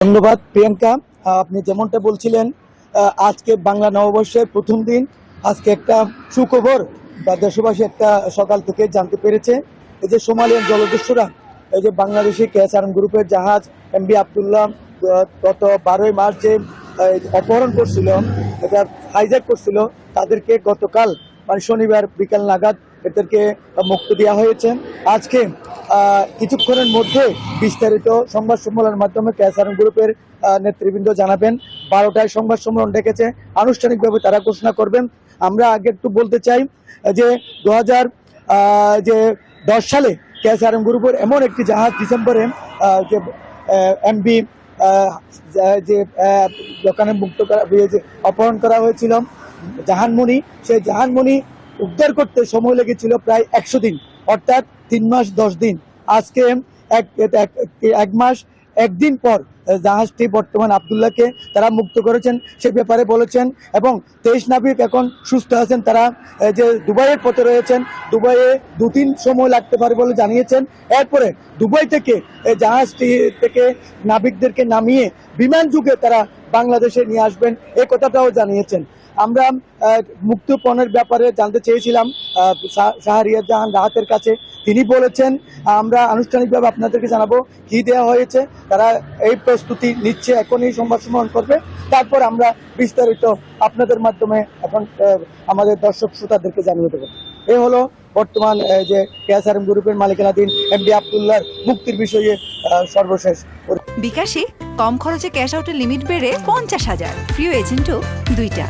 ধন্যবাদ প্রিয়াঙ্কা। আপনি যেমনটা বলছিলেন, আজকে বাংলা নববর্ষের প্রথম দিন। আজকে একটা সুখবর বা দেশবাসী একটা সকাল থেকে জানতে পেরেছে। এই যে সোমালিয়ান জলদস্যুরা এই যে বাংলাদেশি কেএসআরএম গ্রুপের জাহাজ এমবি আবদুল্লাহ গত 12ই মার্চ যে অপহরণ করছিল, এটা হাইজ্যাক করছিল, তাদেরকে গতকাল মানে শনিবার বিকাল নাগাদ এদেরকে মুক্তি দেওয়া হয়েছে। আজকে কিছুক্ষণের মধ্যে বিস্তারিত সংবাদ সম্মেলনের মাধ্যমে কেএসআরএম গ্রুপের নেতৃবৃন্দ জানাবেন। 12টায় সংবাদ সম্মেলন ডেকেছে, আনুষ্ঠানিকভাবে তারা ঘোষণা করবেন। আমরা আগে একটু বলতে চাই যে 2010 সালে কেএসআরএম গ্রুপের এমন একটি জাহাজ ডিসেম্বরে যে এমবি যে দোকানে মুক্ত করা যে অপহরণ করা হয়েছিল জাহানমণি, সেই জাহানমণি উদ্ধার করতে সময় লেগেছিল প্রায় 100 দিন, অর্থাৎ 3 মাস 10 দিন। আজকে এক মাস 1 দিন পর জাহাজটি বর্তমান আবদুল্লাহকে তারা মুক্ত করেছেন, সে ব্যাপারে বলেছেন। এবং 23 নাবিক এখন সুস্থ আছেন, তারা যে দুবাইয়ের পথে রয়েছেন। দুবাইয়ে 2-3 সময় লাগতে পারে বলে জানিয়েছেন। এরপরে দুবাই থেকে জাহাজটি থেকে নাবিকদেরকে নামিয়ে বিমান যুগে তারা বাংলাদেশে নিয়ে আসবেন, এই কথাটাও জানিয়েছেন। আমরা মুক্তিপণের ব্যাপারে জানতে চেয়েছিলাম শাহরিয়ার জাহান রাহাতের কাছে। তিনি বলেছেন আমরা আনুষ্ঠানিকভাবে আপনাদেরকে জানাবো কি দেওয়া হয়েছে। তারা এই প্রস্তুতি নিচ্ছে, এখনই সংবাদ সম্মেলন করবে, তারপর আমরা বিস্তারিত আপনাদের মাধ্যমে এখন আমাদের দর্শক শ্রোতাদেরকে জানিয়ে দেবো। এ হলো বর্তমান যে কেএসআরএম গ্রুপের মালিকানাধীন এমডি আবদুল্লাহর মুক্তির বিষয়ে সর্বশেষ। বিকাশে কম খরচে ক্যাশ আউটের লিমিট বেড়ে 50,000, প্রিয় এজেন্টও 2টা।